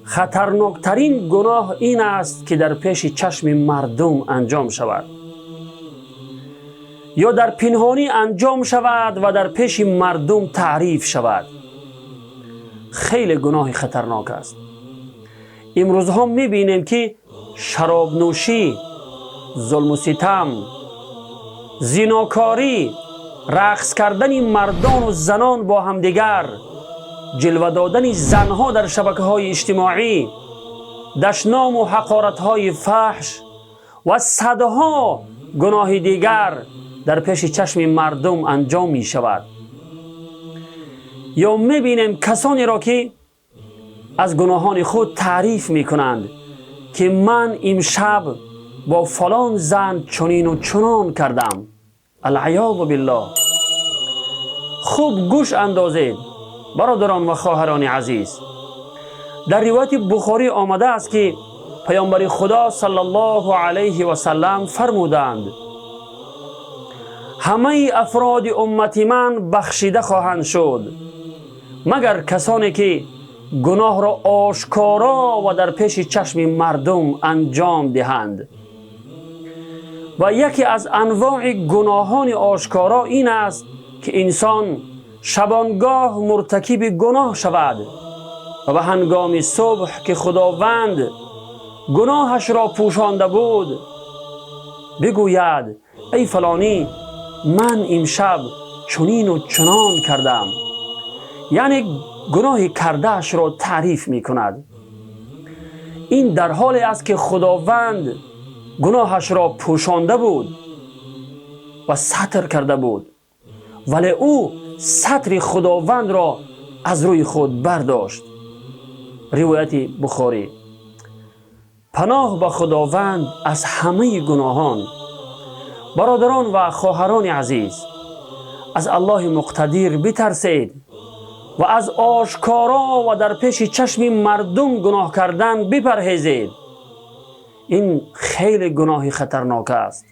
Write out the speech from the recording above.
خطرناکترین گناه این است که در پیش چشم مردم انجام شود یا در پنهانی انجام شود و در پیش مردم تعریف شود. خیلی گناه خطرناک است. امروزها میبینیم که شراب نوشی، ظلم و ستم، زناکاری، رقص کردن مردان و زنان با همدیگر، جلوه دادن زنها در شبکه‌های اجتماعی، دشنام و حقارت‌های فحش و صدها گناه دیگر در پیش چشم مردم انجام می شود. یا می بینیم کسانی را که از گناهان خود تعریف می کنند که من امشب با فلان زن چنین و چنان کردم. العیاذ بالله. خوب گوش اندازید برادران و خواهران عزیز. در روایت بخاری آمده است که پیامبر خدا صلی الله علیه و سلم فرمودند همه افراد امت من بخشیده خواهند شد مگر کسانی که گناه را آشکارا و در پیش چشم مردم انجام دهند. و یکی از انواع گناهان آشکارا این است که انسان شبانگاه مرتکب گناه شود و به هنگام صبح که خداوند گناهش را پوشانده بود بگوید ای فلانی من امشب چنین و چنان کردم، یعنی گناه کردهش را تعریف می کند. این در حالی است که خداوند گناهش را پوشانده بود و ستر کرده بود، ولی او ستر خداوند را از روی خود برداشت. روایت بخاری. پناه به خداوند از همه گناهان. برادران و خواهران عزیز، از الله مقتدر بترسید و از آشکارا و در پیش چشم مردم گناه کردن بپرهیزید. این خیلی گناه خطرناک است.